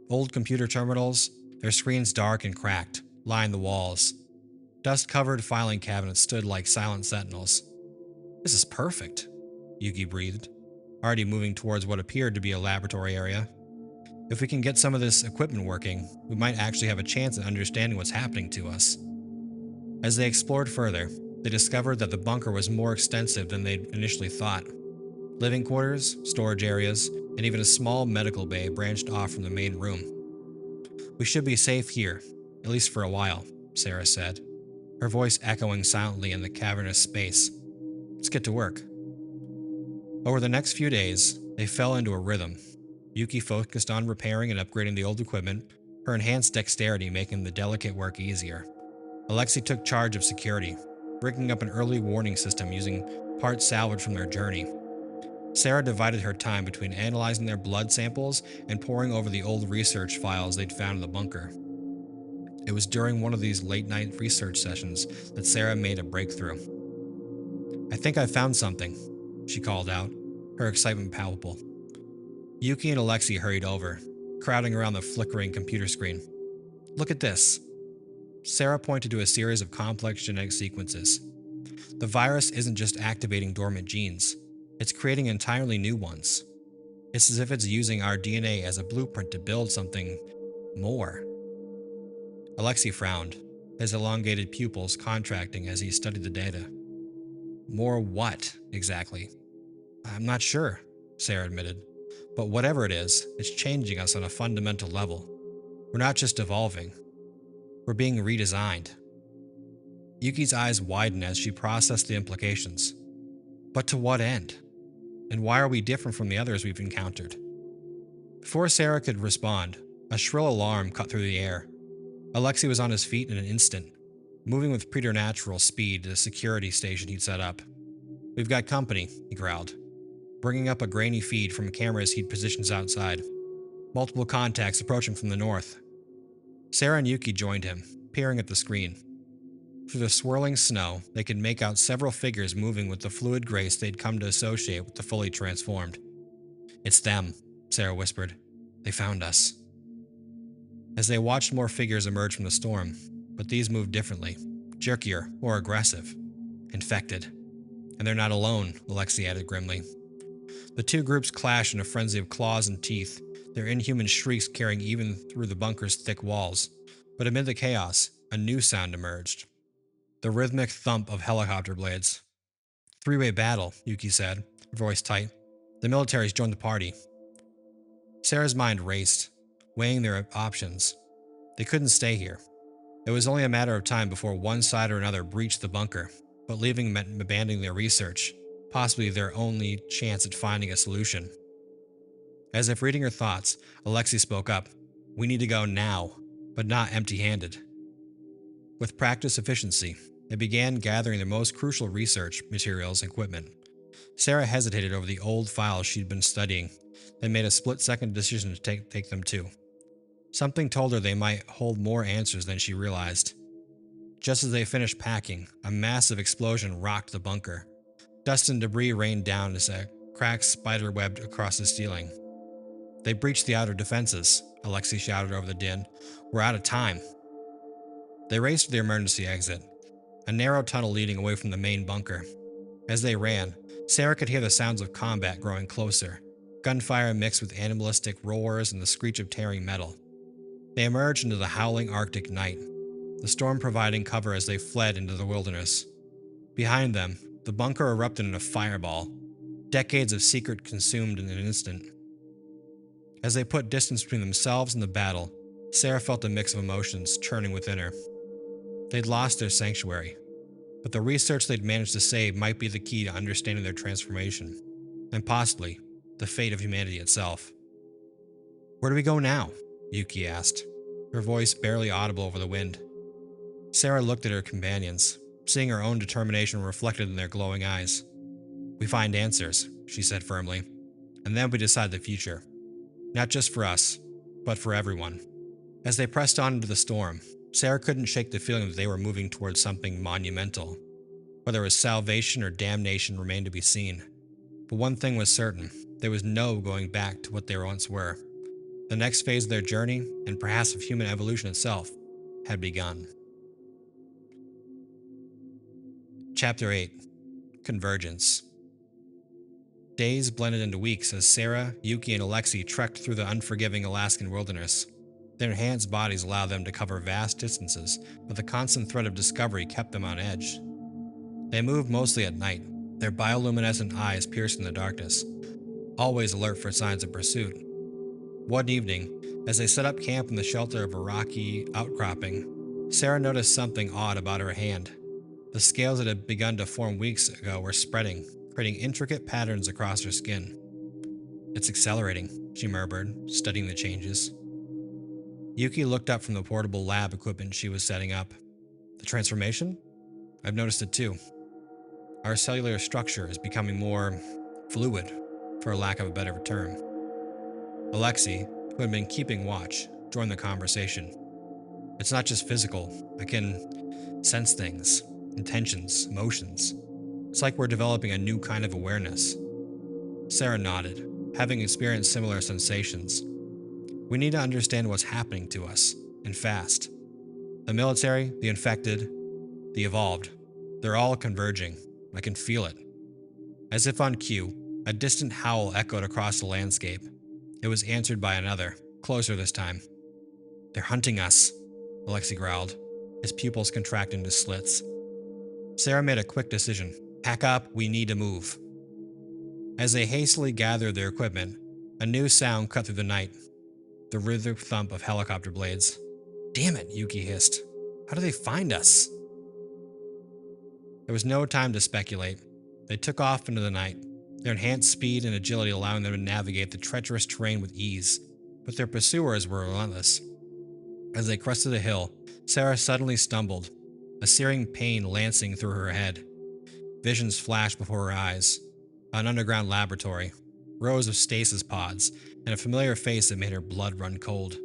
Speaker 2: Old computer terminals, their screens dark and cracked, lined the walls. Dust-covered filing cabinets stood like silent sentinels. This is perfect, Yuki breathed, already moving towards what appeared to be a laboratory area. If we can get some of this equipment working, we might actually have a chance at understanding what's happening to us. As they explored further, they discovered that the bunker was more extensive than they'd initially thought. Living quarters, storage areas, and even a small medical bay branched off from the main room. We should be safe here, at least for a while, Sarah said, her voice echoing silently in the cavernous space. Let's get to work. Over the next few days, they fell into a rhythm. Yuki focused on repairing and upgrading the old equipment, her enhanced dexterity making the delicate work easier. Alexei took charge of security, rigging up an early warning system using parts salvaged from their journey. Sarah divided her time between analyzing their blood samples and poring over the old research files they'd found in the bunker. It was during one of these late-night research sessions that Sarah made a breakthrough. I think I found something, she called out, her excitement palpable. Yuki and Alexei hurried over, crowding around the flickering computer screen. Look at this. Sarah pointed to a series of complex genetic sequences. The virus isn't just activating dormant genes, it's creating entirely new ones. It's as if it's using our DNA as a blueprint to build something more. Alexei frowned, his elongated pupils contracting as he studied the data. More what, exactly? I'm not sure, Sarah admitted. But whatever it is, it's changing us on a fundamental level. We're not just evolving, we're being redesigned. Yuki's eyes widened as she processed the implications. But to what end? And why are we different from the others we've encountered? Before Sarah could respond, a shrill alarm cut through the air. Alexei was on his feet in an instant, moving with preternatural speed to the security station he'd set up. We've got company, he growled, bringing up a grainy feed from cameras he'd positioned outside. Multiple contacts approaching from the north. Sarah and Yuki joined him, peering at the screen. Through the swirling snow, they could make out several figures moving with the fluid grace they'd come to associate with the fully transformed. It's them, Sarah whispered. They found us. As they watched, more figures emerge from the storm, but these moved differently, jerkier, more aggressive, infected. And they're not alone, Alexei added grimly. The two groups clashed in a frenzy of claws and teeth, their inhuman shrieks carrying even through the bunker's thick walls. But amid the chaos, a new sound emerged. The rhythmic thump of helicopter blades. Three-way battle, Yuki said, her voice tight. The military's joined the party. Sarah's mind raced, weighing their options. They couldn't stay here. It was only a matter of time before one side or another breached the bunker, but leaving meant abandoning their research, possibly their only chance at finding a solution. As if reading her thoughts, Alexei spoke up. We need to go now, but not empty-handed. With practiced efficiency, they began gathering their most crucial research materials and equipment. Sarah hesitated over the old files she'd been studying, then made a split-second decision to take them too. Something told her they might hold more answers than she realized. Just as they finished packing, a massive explosion rocked the bunker. Dust and debris rained down as a crack spider-webbed across the ceiling. They breached the outer defenses, Alexei shouted over the din. We're out of time. They raced to the emergency exit, a narrow tunnel leading away from the main bunker. As they ran, Sarah could hear the sounds of combat growing closer, gunfire mixed with animalistic roars and the screech of tearing metal. They emerged into the howling Arctic night, the storm providing cover as they fled into the wilderness. Behind them, the bunker erupted in a fireball, decades of secret consumed in an instant. As they put distance between themselves and the battle, Sarah felt a mix of emotions churning within her. They'd lost their sanctuary, but the research they'd managed to save might be the key to understanding their transformation, and possibly the fate of humanity itself. Where do we go now? Yuki asked, her voice barely audible over the wind. Sarah looked at her companions, seeing her own determination reflected in their glowing eyes. We find answers, she said firmly, and then we decide the future. Not just for us, but for everyone. As they pressed on into the storm, Sarah couldn't shake the feeling that they were moving towards something monumental. Whether it was salvation or damnation remained to be seen. But one thing was certain, there was no going back to what they once were. The next phase of their journey, and perhaps of human evolution itself, had begun. Chapter 8. Convergence. Days blended into weeks as Sarah, Yuki, and Alexei trekked through the unforgiving Alaskan wilderness. Their enhanced bodies allowed them to cover vast distances, but the constant threat of discovery kept them on edge. They moved mostly at night, their bioluminescent eyes piercing the darkness, always alert for signs of pursuit. One evening, as they set up camp in the shelter of a rocky outcropping, Sarah noticed something odd about her hand. The scales that had begun to form weeks ago were spreading, creating intricate patterns across her skin. It's accelerating, she murmured, studying the changes. Yuki looked up from the portable lab equipment she was setting up. The transformation? I've noticed it too. Our cellular structure is becoming more fluid, for lack of a better term. Alexei, who had been keeping watch, joined the conversation. It's not just physical. I can sense things, intentions, emotions. It's like we're developing a new kind of awareness. Sarah nodded, having experienced similar sensations. We need to understand what's happening to us, and fast. The military, the infected, the evolved, they're all converging. I can feel it. As if on cue, a distant howl echoed across the landscape. It was answered by another, closer this time. They're hunting us, Alexei growled. his pupils contracting into slits. Sarah made a quick decision. Pack up, we need to move. As they hastily gathered their equipment, a new sound cut through the night. The rhythmic thump of helicopter blades. Damn it, Yuki hissed. How do they find us? There was no time to speculate. They took off into the night, their enhanced speed and agility allowing them to navigate the treacherous terrain with ease, but their pursuers were relentless. As they crested a hill, Sarah suddenly stumbled, a searing pain lancing through her head. Visions flashed before her eyes. An underground laboratory, rows of stasis pods, and a familiar face that made her blood run cold.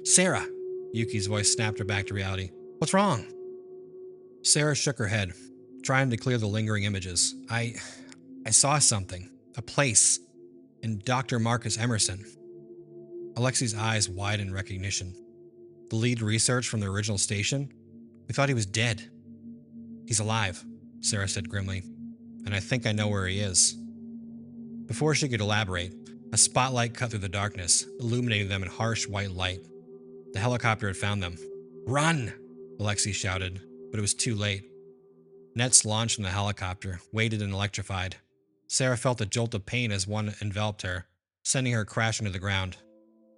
Speaker 2: Sarah! Yuki's voice snapped her back to reality. What's wrong? Sarah shook her head, trying to clear the lingering images. I saw something. A place. In Dr. Marcus Emerson. Alexi's eyes widened in recognition. The lead research from the original station? We thought he was dead. He's alive, Sarah said grimly, and I think I know where he is. Before she could elaborate, a spotlight cut through the darkness, illuminating them in harsh white light. The helicopter had found them. Run! Alexei shouted, but it was too late. Nets launched from the helicopter, weighted and electrified. Sarah felt a jolt of pain as one enveloped her, sending her crashing to the ground.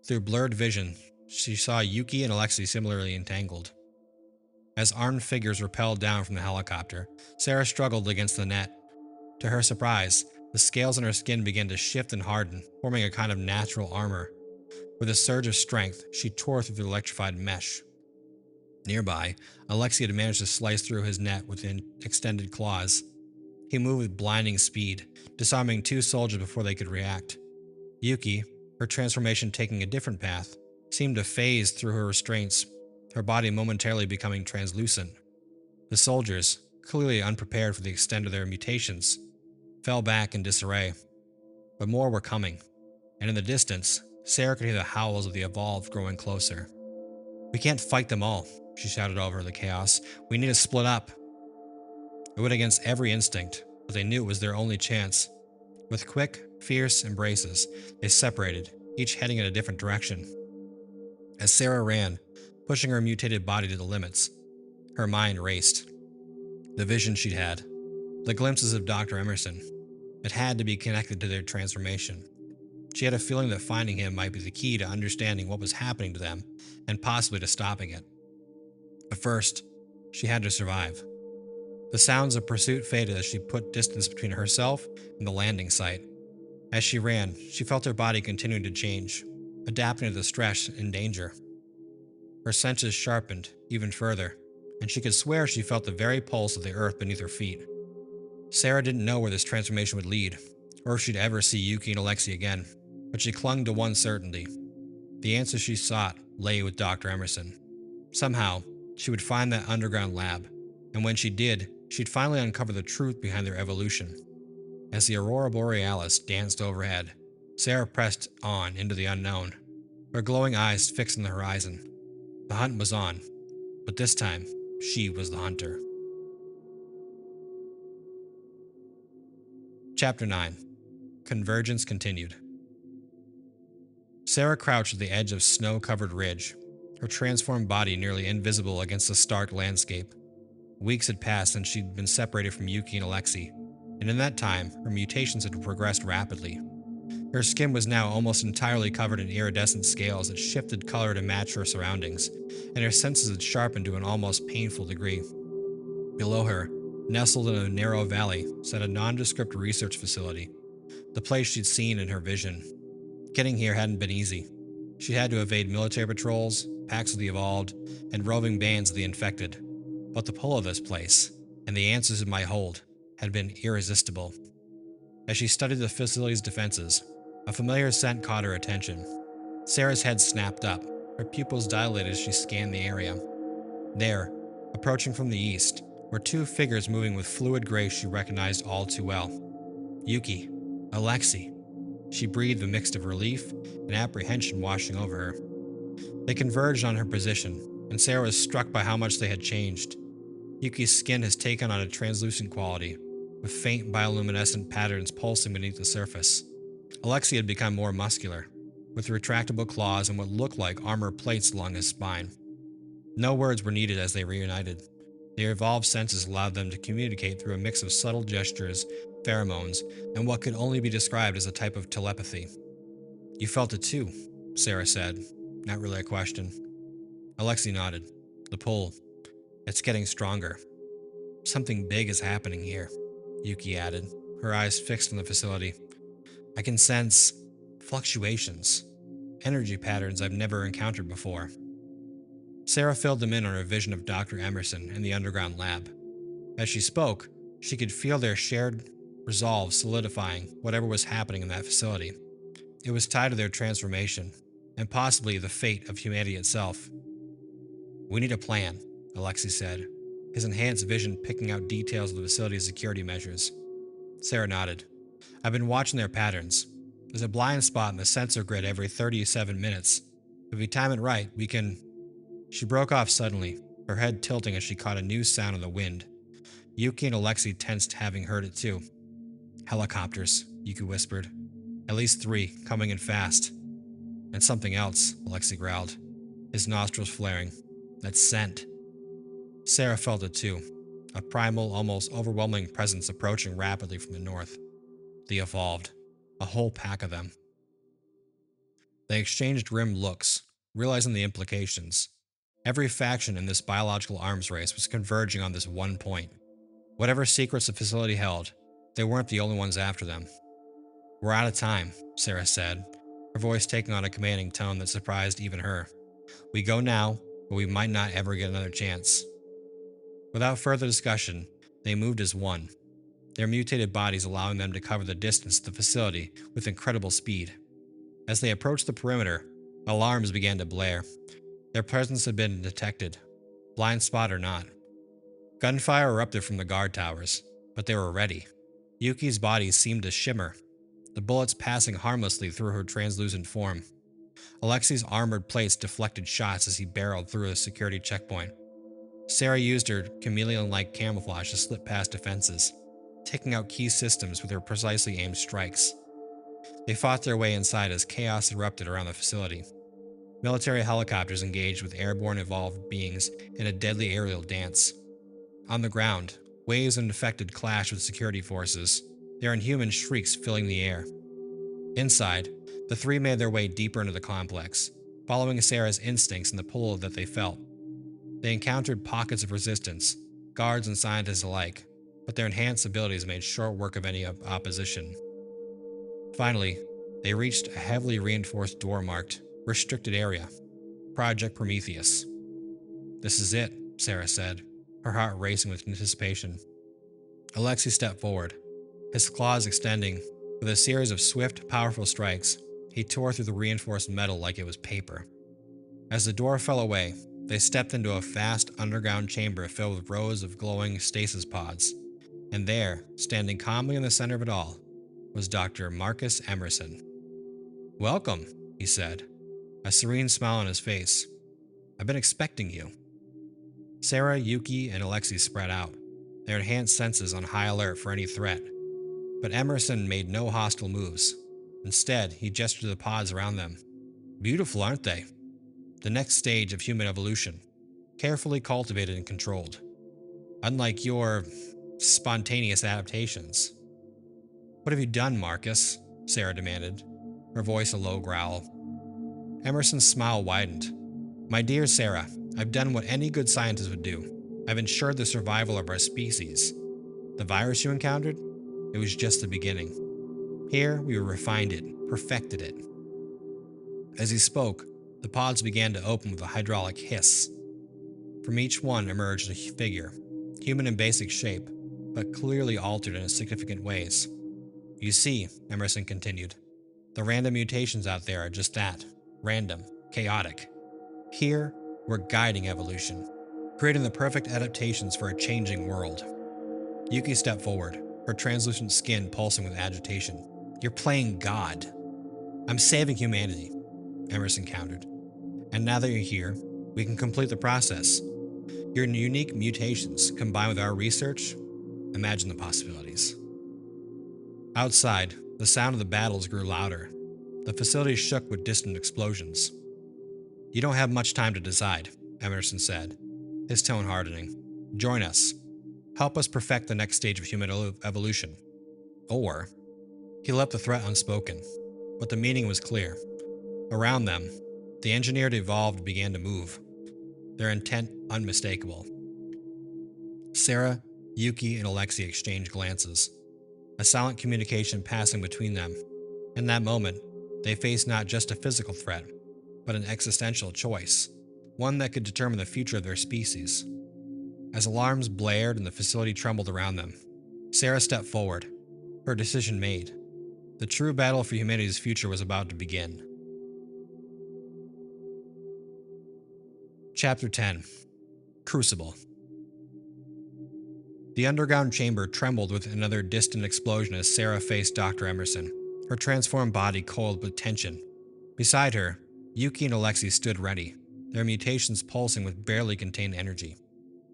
Speaker 2: Through blurred vision, she saw Yuki and Alexei similarly entangled. As armed figures rappelled down from the helicopter, Sarah struggled against the net. To her surprise, the scales on her skin began to shift and harden, forming a kind of natural armor. With a surge of strength, she tore through the electrified mesh. Nearby, Alexei had managed to slice through his net with extended claws. He moved with blinding speed, disarming two soldiers before they could react. Yuki, her transformation taking a different path, seemed to phase through her restraints, her body momentarily becoming translucent. The soldiers, clearly unprepared for the extent of their mutations, fell back in disarray. But more were coming, and in the distance, Sarah could hear the howls of the evolved growing closer. We can't fight them all, she shouted over the chaos. We need to split up. It went against every instinct, but they knew it was their only chance. With quick, fierce embraces, they separated, each heading in a different direction. As Sarah ran, pushing her mutated body to the limits, her mind raced. The vision she'd had, the glimpses of Dr. Emerson, it had to be connected to their transformation. She had a feeling that finding him might be the key to understanding what was happening to them and possibly to stopping it. But first, she had to survive. The sounds of pursuit faded as she put distance between herself and the landing site. As she ran, she felt her body continuing to change, adapting to the stress and danger. Her senses sharpened even further, and she could swear she felt the very pulse of the earth beneath her feet. Sarah didn't know where this transformation would lead, or if she'd ever see Yuki and Alexei again, but she clung to one certainty. The answer she sought lay with Dr. Emerson. Somehow, she would find that underground lab, and when she did, she'd finally uncover the truth behind their evolution. As the aurora borealis danced overhead, Sarah pressed on into the unknown, her glowing eyes fixed on the horizon. The hunt was on, but this time, she was the hunter. Chapter 9. Convergence continued. Sarah crouched at the edge of snow-covered ridge, her transformed body nearly invisible against the stark landscape. Weeks had passed since she'd been separated from Yuki and Alexei, and in that time, her mutations had progressed rapidly. Her skin was now almost entirely covered in iridescent scales that shifted color to match her surroundings, and her senses had sharpened to an almost painful degree. Below her, nestled in a narrow valley, sat a nondescript research facility, the place she'd seen in her vision. Getting here hadn't been easy. She had to evade military patrols, packs of the evolved, and roving bands of the infected. But the pull of this place, and the answers it might hold, had been irresistible. As she studied the facility's defenses, a familiar scent caught her attention. Sarah's head snapped up, her pupils dilated as she scanned the area. There, approaching from the east, were two figures moving with fluid grace she recognized all too well. Yuki, Alexei. She breathed a mix of relief and apprehension washing over her. They converged on her position, and Sarah was struck by how much they had changed. Yuki's skin has taken on a translucent quality, with faint bioluminescent patterns pulsing beneath the surface. Alexei had become more muscular, with retractable claws and what looked like armor plates along his spine. No words were needed as they reunited. Their evolved senses allowed them to communicate through a mix of subtle gestures, pheromones, and what could only be described as a type of telepathy. You felt it too, Sarah said. Not really a question. Alexei nodded. The pull. It's getting stronger. Something big is happening here, Yuki added, her eyes fixed on the facility. I can sense fluctuations, energy patterns I've never encountered before. Sarah filled them in on her vision of Dr. Emerson in the underground lab. As she spoke, she could feel their shared resolve solidifying whatever was happening in that facility. It was tied to their transformation, and possibly the fate of humanity itself. We need a plan, Alexei said, his enhanced vision picking out details of the facility's security measures. Sarah nodded. I've been watching their patterns. There's a blind spot in the sensor grid every 37 minutes. If we time it right, we can... She broke off suddenly, her head tilting as she caught a new sound in the wind. Yuki and Alexei tensed, having heard it too. Helicopters, Yuki whispered. At least 3, coming in fast. And something else, Alexei growled, his nostrils flaring. That scent. Sarah felt it too, a primal, almost overwhelming presence approaching rapidly from the north. The evolved, a whole pack of them. They exchanged grim looks, realizing the implications. Every faction in this biological arms race was converging on this one point. Whatever secrets the facility held, they weren't the only ones after them. We're out of time, Sarah said, her voice taking on a commanding tone that surprised even her. We go now, but we might not ever get another chance. Without further discussion, they moved as one, their mutated bodies allowing them to cover the distance to the facility with incredible speed. As they approached the perimeter, alarms began to blare. Their presence had been detected, blind spot or not. Gunfire erupted from the guard towers, but they were ready. Yuki's body seemed to shimmer, the bullets passing harmlessly through her translucent form. Alexei's armored plates deflected shots as he barreled through a security checkpoint. Sarah used her chameleon-like camouflage to slip past defenses, taking out key systems with her precisely aimed strikes. They fought their way inside as chaos erupted around the facility. Military helicopters engaged with airborne evolved beings in a deadly aerial dance. On the ground, waves of infected clashed with security forces, their inhuman shrieks filling the air. Inside, the 3 made their way deeper into the complex, following Sarah's instincts and the pull that they felt. They encountered pockets of resistance, guards and scientists alike, but their enhanced abilities made short work of any opposition. Finally, they reached a heavily reinforced door marked Restricted Area, Project Prometheus. This is it, Sarah said, her heart racing with anticipation. Alexei stepped forward, his claws extending. With a series of swift, powerful strikes, he tore through the reinforced metal like it was paper. As the door fell away, they stepped into a vast underground chamber filled with rows of glowing stasis pods. And there, standing calmly in the center of it all, was Dr. Marcus Emerson. Welcome, he said, a serene smile on his face. I've been expecting you. Sarah, Yuki, and Alexei spread out, their enhanced senses on high alert for any threat. But Emerson made no hostile moves. Instead, he gestured to the pods around them. Beautiful, aren't they? The next stage of human evolution, carefully cultivated and controlled. Unlike your spontaneous adaptations. What have you done, Marcus? Sarah demanded, her voice a low growl. Emerson's smile widened. My dear Sarah, I've done what any good scientist would do. I've ensured the survival of our species. The virus you encountered? It was just the beginning. Here, we refined it, perfected it. As he spoke, the pods began to open with a hydraulic hiss. From each one emerged a figure, human in basic shape, but clearly altered in significant ways. You see, Emerson continued, the random mutations out there are just that, random, chaotic. Here, we're guiding evolution, creating the perfect adaptations for a changing world. Yuki stepped forward, her translucent skin pulsing with agitation. You're playing God. I'm saving humanity, Emerson countered. And now that you're here, we can complete the process. Your unique mutations, combined with our research, imagine the possibilities. Outside, the sound of the battles grew louder. The facility shook with distant explosions. You don't have much time to decide, Emerson said, his tone hardening. Join us. Help us perfect the next stage of human evolution. Or, he left the threat unspoken, but the meaning was clear. Around them, the engineered evolved began to move, their intent unmistakable. Sarah, Yuki, and Alexei exchanged glances, a silent communication passing between them. In that moment, they faced not just a physical threat, but an existential choice, one that could determine the future of their species. As alarms blared and the facility trembled around them, Sarah stepped forward, her decision made. The true battle for humanity's future was about to begin. Chapter 10. Crucible. The underground chamber trembled with another distant explosion as Sarah faced Dr. Emerson, her transformed body coiled with tension. Beside her, Yuki and Alexei stood ready, their mutations pulsing with barely contained energy.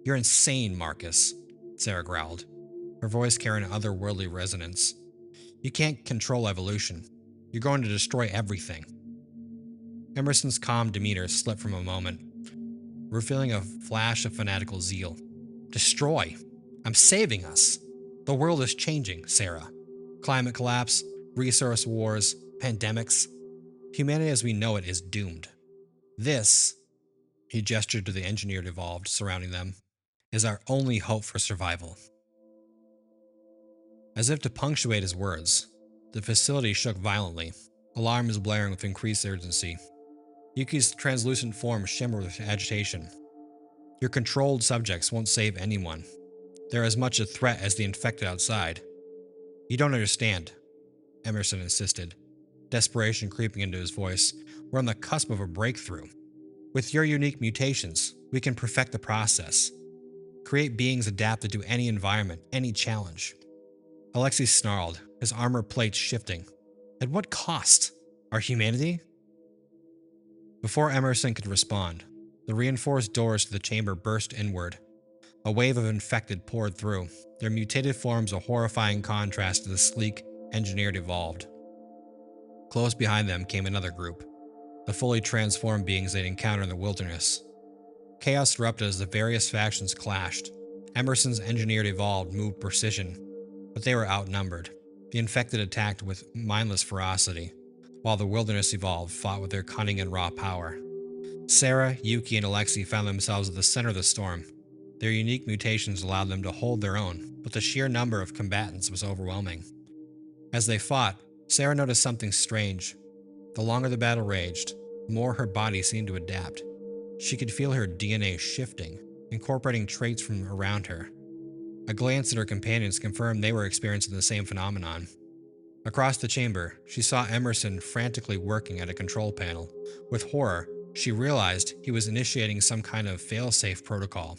Speaker 2: You're insane, Marcus, Sarah growled, her voice carrying otherworldly resonance. You can't control evolution. You're going to destroy everything. Emerson's calm demeanor slipped from a moment, revealing a flash of fanatical zeal. Destroy? I'm saving us. The world is changing, Sarah. Climate collapse, resource wars, pandemics. Humanity as we know it is doomed. This, he gestured to the engineered evolved surrounding them, is our only hope for survival. As if to punctuate his words, the facility shook violently, alarms blaring with increased urgency. Yuki's translucent form shimmered with agitation. Your controlled subjects won't save anyone. They're as much a threat as the infected outside. You don't understand, Emerson insisted, desperation creeping into his voice. We're on the cusp of a breakthrough. With your unique mutations, we can perfect the process. Create beings adapted to any environment, any challenge. Alexei snarled, his armor plates shifting. At what cost? Our humanity? Before Emerson could respond, the reinforced doors to the chamber burst inward. A wave of infected poured through, their mutated forms a horrifying contrast to the sleek, engineered evolved. Close behind them came another group, the fully transformed beings they'd encountered in the wilderness. Chaos erupted as the various factions clashed. Emerson's engineered evolved moved precision, but they were outnumbered. The infected attacked with mindless ferocity, while the wilderness evolved fought with their cunning and raw power. Sarah, Yuki, and Alexei found themselves at the center of the storm. Their unique mutations allowed them to hold their own, but the sheer number of combatants was overwhelming. As they fought, Sarah noticed something strange. The longer the battle raged, the more her body seemed to adapt. She could feel her DNA shifting, incorporating traits from around her. A glance at her companions confirmed they were experiencing the same phenomenon. Across the chamber, she saw Emerson frantically working at a control panel. With horror, she realized he was initiating some kind of fail-safe protocol.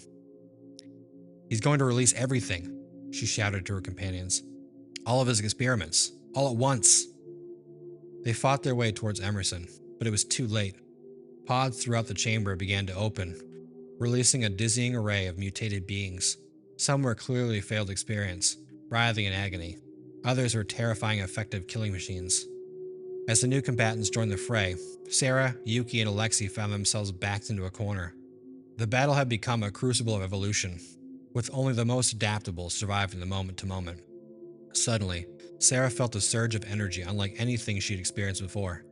Speaker 2: He's going to release everything, she shouted to her companions. All of his experiments, all at once. They fought their way towards Emerson, but it was too late. Pods throughout the chamber began to open, releasing a dizzying array of mutated beings. Some were clearly failed experience, writhing in agony. Others were terrifying effective killing machines. As the new combatants joined the fray, Sarah, Yuki, and Alexei found themselves backed into a corner. The battle had become a crucible of evolution, with only the most adaptable surviving the moment to moment. Suddenly, Sarah felt a surge of energy unlike anything she'd experienced before.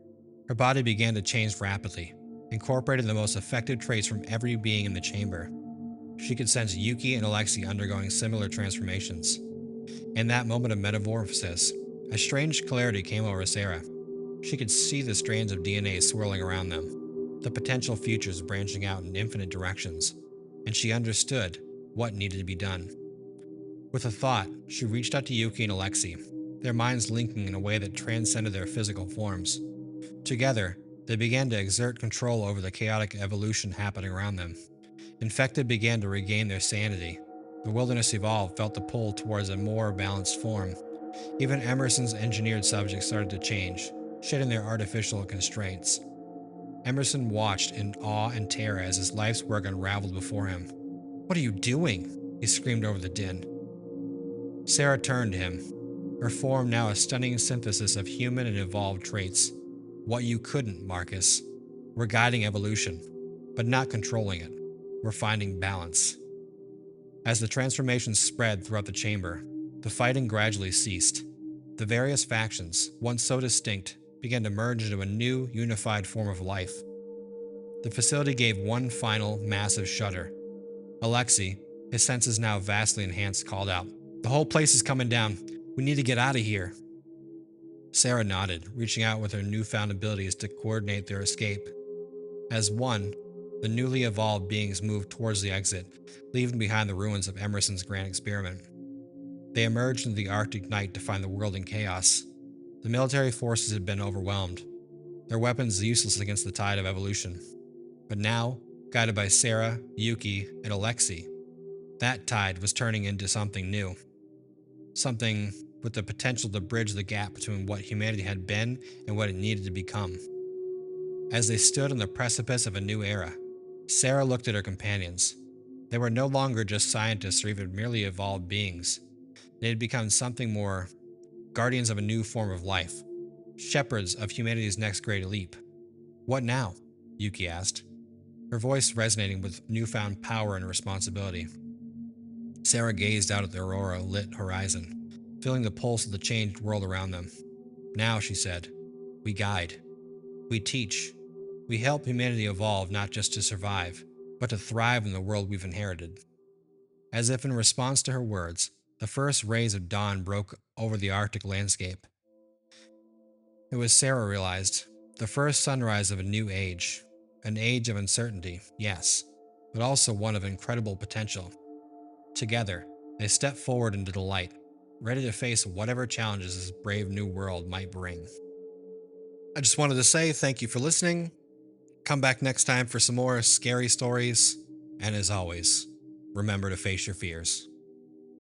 Speaker 2: Her body began to change rapidly, incorporating the most effective traits from every being in the chamber. She could sense Yuki and Alexei undergoing similar transformations. In that moment of metamorphosis, a strange clarity came over Sarah. She could see the strands of DNA swirling around them, the potential futures branching out in infinite directions, and she understood what needed to be done. With a thought, she reached out to Yuki and Alexei, their minds linking in a way that transcended their physical forms. Together, they began to exert control over the chaotic evolution happening around them. Infected began to regain their sanity. The wilderness evolved felt the pull towards a more balanced form. Even Emerson's engineered subjects started to change, shedding their artificial constraints. Emerson watched in awe and terror as his life's work unraveled before him. "What are you doing?" he screamed over the din. Sarah turned to him, her form now a stunning synthesis of human and evolved traits. "What you couldn't, Marcus. We're guiding evolution, but not controlling it. were finding balance. As the transformation spread throughout the chamber, the fighting gradually ceased. The various factions, once so distinct, began to merge into a new, unified form of life. The facility gave one final, massive shudder. Alexei, his senses now vastly enhanced, called out, "The whole place is coming down. We need to get out of here." Sarah nodded, reaching out with her newfound abilities to coordinate their escape. As one, the newly evolved beings moved towards the exit, leaving behind the ruins of Emerson's grand experiment. They emerged into the Arctic night to find the world in chaos. The military forces had been overwhelmed, their weapons useless against the tide of evolution. But now, guided by Sarah, Yuki, and Alexei, that tide was turning into something new. Something with the potential to bridge the gap between what humanity had been and what it needed to become. As they stood on the precipice of a new era, Sarah looked at her companions. They were no longer just scientists or even merely evolved beings. They had become something more, guardians of a new form of life, shepherds of humanity's next great leap. "What now?" Yuki asked, her voice resonating with newfound power and responsibility. Sarah gazed out at the aurora-lit horizon, feeling the pulse of the changed world around them. "Now," she said, "we guide. We teach. We help humanity evolve not just to survive, but to thrive in the world we've inherited." As if in response to her words, the first rays of dawn broke over the Arctic landscape. It was, Sarah realized, the first sunrise of a new age. An age of uncertainty, yes, but also one of incredible potential. Together, they stepped forward into the light, ready to face whatever challenges this brave new world might bring. I just wanted to say thank you for listening. Come back next time for some more scary stories. And as always, remember to face your fears.